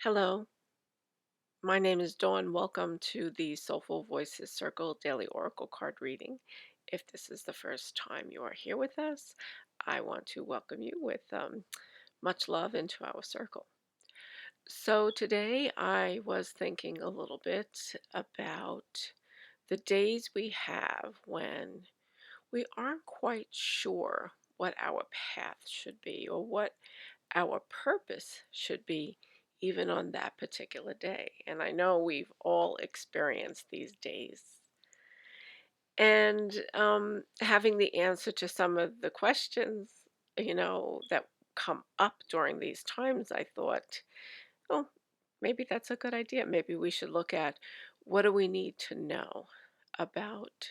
Hello, my name is Dawn. Welcome to the Soulful Voices Circle Daily Oracle Card Reading. If this is the first time you are here with us, I want to welcome you with much love into our circle. So, today I was thinking a little bit about the days we have when we aren't quite sure what our path should be or what our purpose should be, even on that particular day. And I know we've all experienced these days. And having the answer to some of the questions, that come up during these times, I thought, oh, maybe that's a good idea. Maybe we should look at what do we need to know about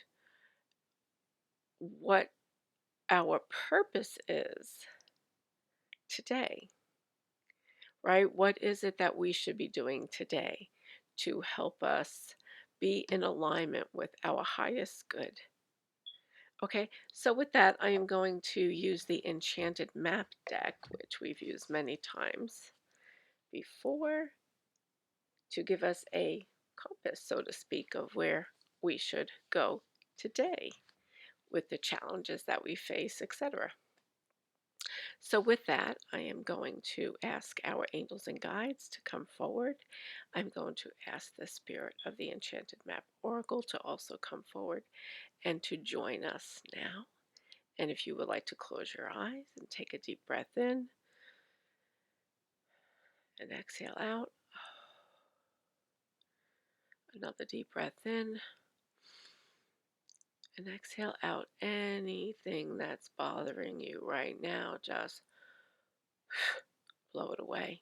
what our purpose is today, right? What is it that we should be doing today to help us be in alignment with our highest good? Okay, so with that, I am going to use the Enchanted Map deck, which we've used many times before, to give us a compass, so to speak, of where we should go today with the challenges that we face, etc. So, with that, I am going to ask our angels and guides to come forward. I'm going to ask the spirit of the Enchanted Map Oracle to also come forward and to join us now. And if you would like to close your eyes and take a deep breath in and exhale out, another deep breath in and exhale out anything that's bothering you right now, just blow it away.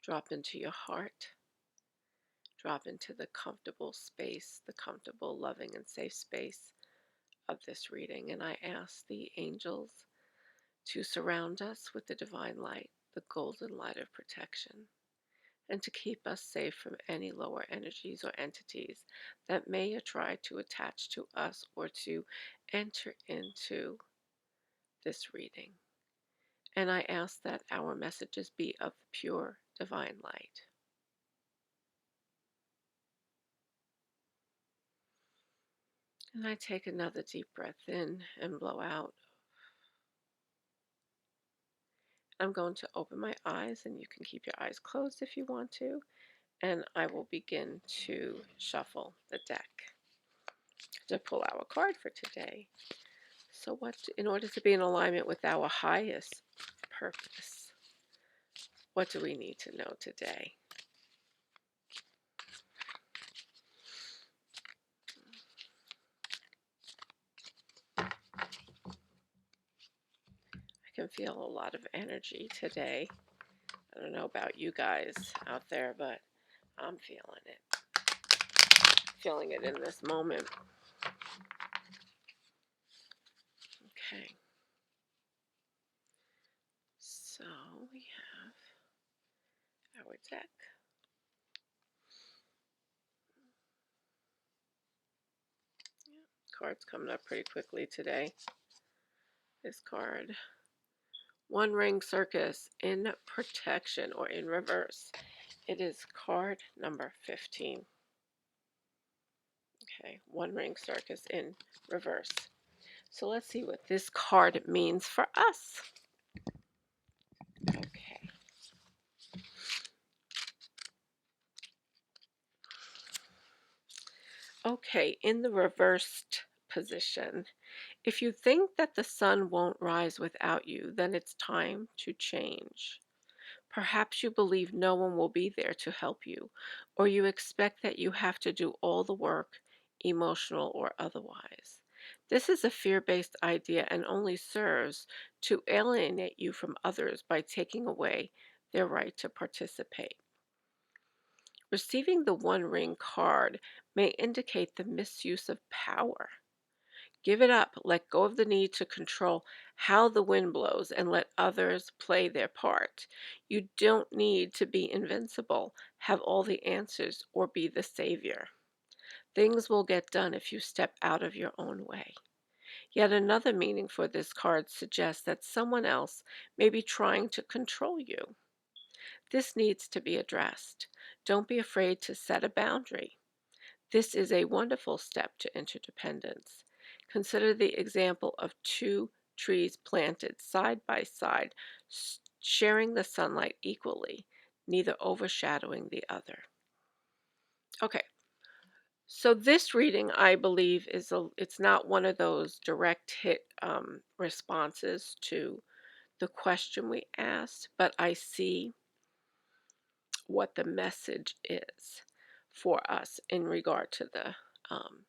Drop into your heart. Drop into the comfortable space, the comfortable, loving, and safe space of this reading. And I ask the angels to surround us with the divine light, the golden light of protection, and to keep us safe from any lower energies or entities that may try to attach to us or to enter into this reading. And I ask that our messages be of the pure divine light. And I take another deep breath in and blow out. I'm going to open my eyes, and you can keep your eyes closed if you want to, and I will begin to shuffle the deck to pull our card for today. So, in order to be in alignment with our highest purpose, what do we need to know today? I can feel a lot of energy today. I don't know about you guys out there, but I'm feeling it. Feeling it in this moment. Okay. So we have our deck. Yeah, cards coming up pretty quickly today. This card, One Ring Circus in protection or in reverse. It is card number 15. Okay, One Ring Circus in reverse. So let's see what this card means for us. Okay. Okay, in the reversed position, if you think that the sun won't rise without you, then it's time to change. Perhaps you believe no one will be there to help you, or you expect that you have to do all the work, emotional or otherwise. This is a fear based idea and only serves to alienate you from others by taking away their right to participate. Receiving the One Ring card may indicate the misuse of power. Give it up, let go of the need to control how the wind blows, and let others play their part. You don't need to be invincible, have all the answers, or be the savior. Things will get done if you step out of your own way. Yet another meaning for this card suggests that someone else may be trying to control you. This needs to be addressed. Don't be afraid to set a boundary. This is a wonderful step to interdependence. Consider the example of two trees planted side by side, sharing the sunlight equally, neither overshadowing the other. Okay, so this reading, I believe, it's not one of those direct hit responses to the question we asked, but I see what the message is for us in regard to the um,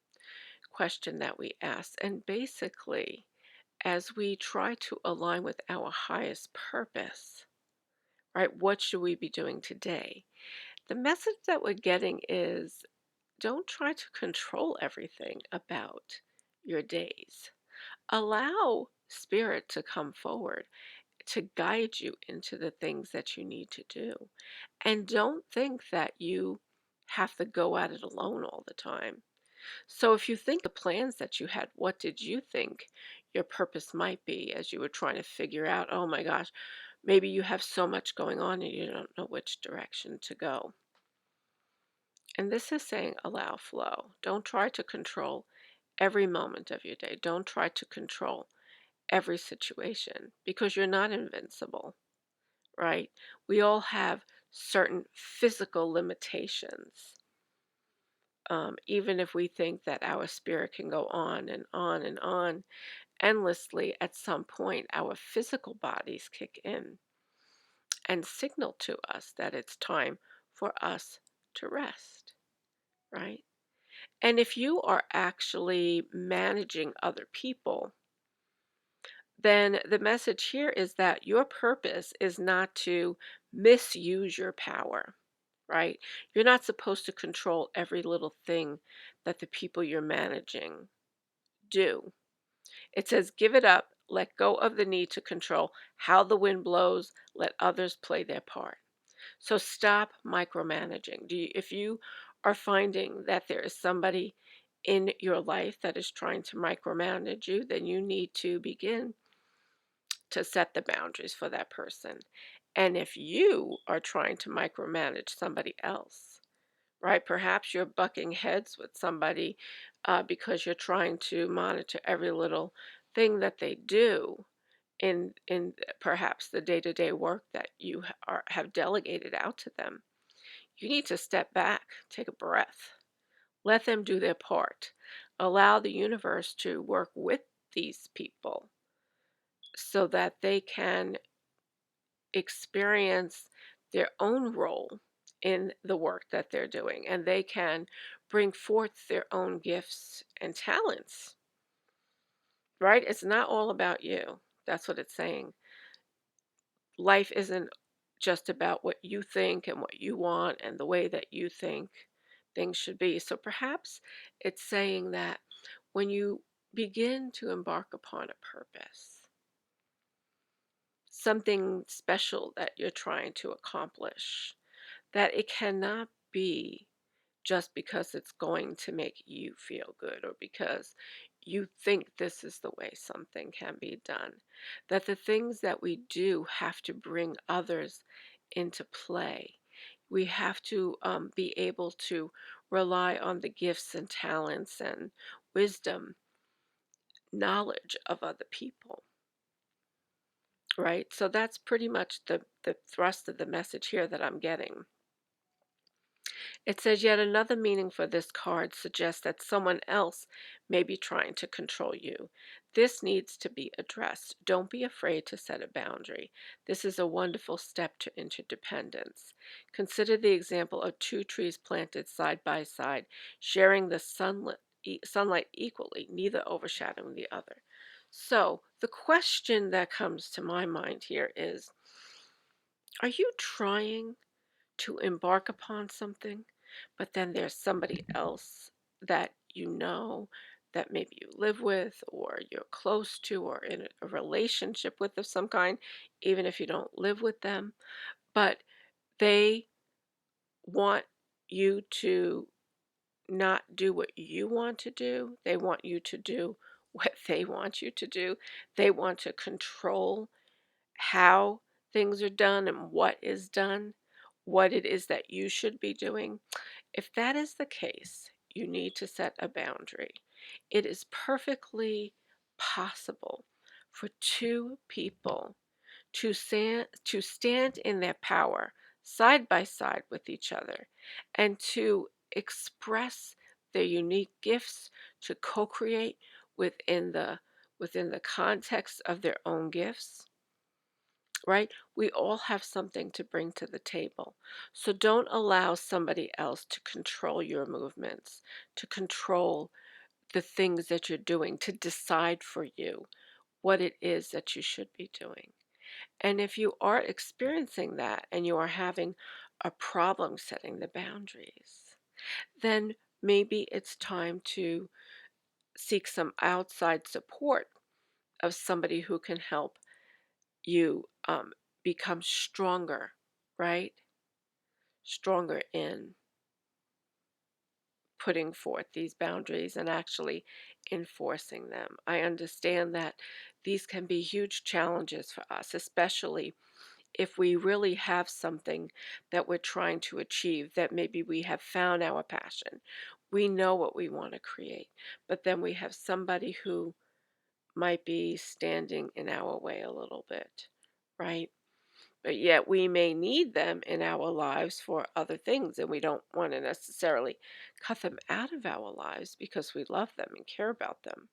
question that we asked. And basically, as we try to align with our highest purpose, right, what should we be doing today? The message that we're getting is don't try to control everything about your days. Allow spirit to come forward to guide you into the things that you need to do. And don't think that you have to go at it alone all the time. So, if you think the plans that you had, what did you think your purpose might be as you were trying to figure out, oh my gosh, maybe you have so much going on and you don't know which direction to go? And this is saying allow flow. Don't try to control every moment of your day. Don't try to control every situation because you're not invincible, right? We all have certain physical limitations. Even if we think that our spirit can go on and on and on endlessly, at some point our physical bodies kick in and signal to us that it's time for us to rest, right? And if you are actually managing other people, then the message here is that your purpose is not to misuse your power, right? You're not supposed to control every little thing that the people you're managing do. It says, give it up, let go of the need to control how the wind blows, let others play their part. So stop micromanaging. If you are finding that there is somebody in your life that is trying to micromanage you, then you need to begin to set the boundaries for that person. And if you are trying to micromanage somebody else, right? Perhaps you're bucking heads with somebody because you're trying to monitor every little thing that they do in perhaps the day-to-day work that you have delegated out to them. You need to step back, take a breath, let them do their part, allow the universe to work with these people so that they can experience their own role in the work that they're doing and they can bring forth their own gifts and talents, right? It's not all about you. That's what it's saying. Life isn't just about what you think and what you want and the way that you think things should be. So perhaps it's saying that when you begin to embark upon a purpose, something special that you're trying to accomplish, that it cannot be just because it's going to make you feel good or because you think this is the way something can be done. That the things that we do have to bring others into play. We have to be able to rely on the gifts and talents and wisdom, knowledge of other people, right? So that's pretty much the thrust of the message here that I'm getting. It says yet another meaning for this card suggests that someone else may be trying to control you. This needs to be addressed. Don't be afraid to set a boundary. This is a wonderful step to interdependence. Consider the example of two trees planted side by side, sharing the sunlight equally, neither overshadowing the other. So, the question that comes to my mind here is, are you trying to embark upon something, but then there's somebody else that you know that maybe you live with or you're close to or in a relationship with of some kind, even if you don't live with them, but they want you to not do what you want to do. They want you to do what they want you to do. They want to control how things are done and what is done, what it is that you should be doing. If that is the case, you need to set a boundary. It is perfectly possible for two people to stand in their power side by side with each other and to express their unique gifts, to co-create within the within the context of their own gifts, right? We all have something to bring to the table. So don't allow somebody else to control your movements, to control the things that you're doing, to decide for you what it is that you should be doing. And if you are experiencing that and you are having a problem setting the boundaries, then maybe it's time to seek some outside support of somebody who can help you become stronger, right? Stronger in putting forth these boundaries and actually enforcing them. I understand that these can be huge challenges for us, especially if we really have something that we're trying to achieve, that maybe we have found our passion. We know what we want to create, but then we have somebody who might be standing in our way a little bit, right? But yet we may need them in our lives for other things, and we don't want to necessarily cut them out of our lives because we love them and care about them,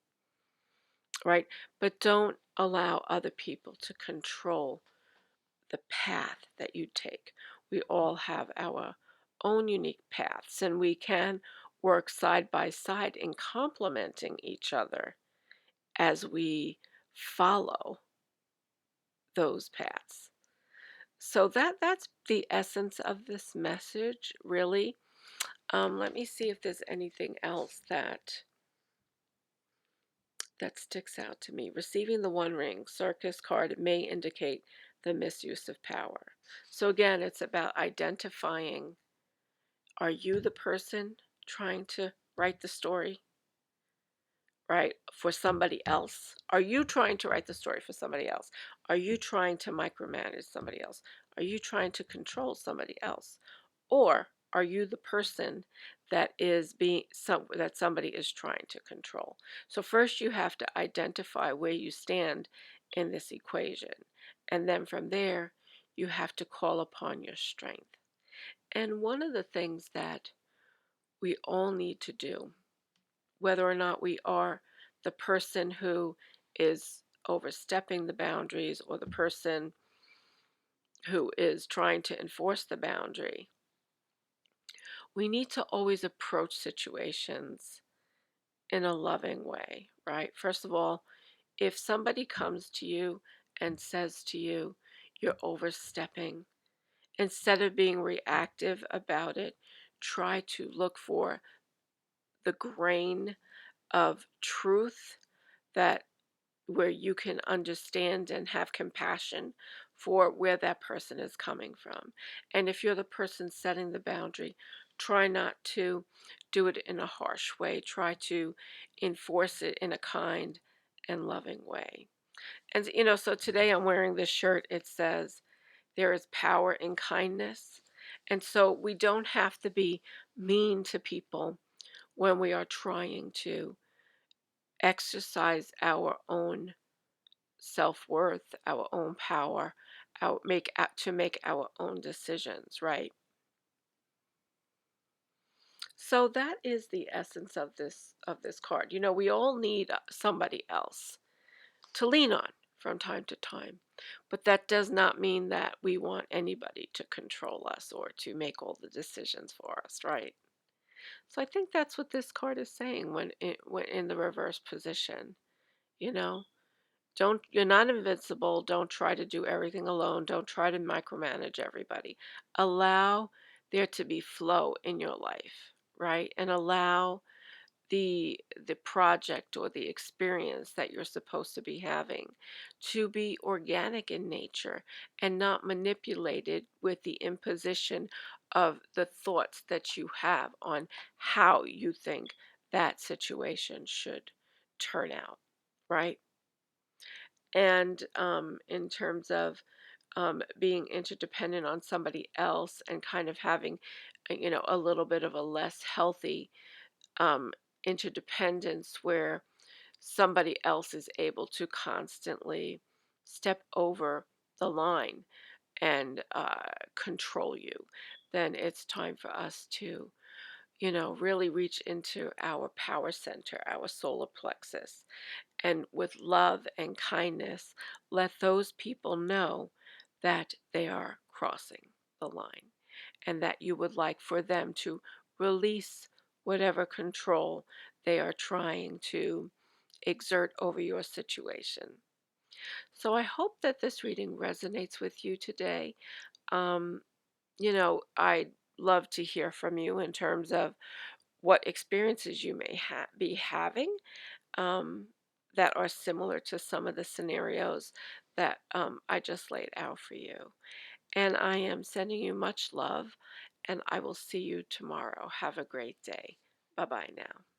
right? But don't allow other people to control the path that you take. We all have our own unique paths, and we can work side by side in complementing each other as we follow those paths. So that's the essence of this message, really. Let me see if there's anything else that sticks out to me. Receiving the One Ring Circus card may indicate the misuse of power. So again, it's about identifying, are you the person trying to write the story, right, for somebody else? Are you trying to write the story for somebody else? Are you trying to micromanage somebody else? Are you trying to control somebody else? Or are you the person that somebody is trying to control? So first you have to identify where you stand in this equation. And then from there, you have to call upon your strength. And one of the things that we all need to do, whether or not we are the person who is overstepping the boundaries or the person who is trying to enforce the boundary, we need to always approach situations in a loving way, right? First of all, if somebody comes to you and says to you, you're overstepping, instead of being reactive about it, try to look for the grain of truth that where you can understand and have compassion for where that person is coming from. And if you're the person setting the boundary, try not to do it in a harsh way. Try to enforce it in a kind and loving way. And so today I'm wearing this shirt. It says, there is power in kindness. And so we don't have to be mean to people when we are trying to exercise our own self-worth, our own power, to make our own decisions, right? So that is the essence of this card. We all need somebody else to lean on from time to time. But that does not mean that we want anybody to control us or to make all the decisions for us, right? So I think that's what this card is saying when in the reverse position, you know. You're not invincible. Don't try to do everything alone. Don't try to micromanage everybody. Allow there to be flow in your life, right? And allow the project or the experience that you're supposed to be having to be organic in nature and not manipulated with the imposition of the thoughts that you have on how you think that situation should turn out, right? And in terms of being interdependent on somebody else and kind of having, a little bit of a less healthy um, interdependence where somebody else is able to constantly step over the line and control you, then it's time for us to, really reach into our power center, our solar plexus, and with love and kindness, let those people know that they are crossing the line and that you would like for them to release whatever control they are trying to exert over your situation. So I hope that this reading resonates with you today. Um, I'd love to hear from you in terms of what experiences you may be having, um, that are similar to some of the scenarios that I just laid out for you. And I am sending you much love, and I will see you tomorrow. Have a great day. Bye bye now.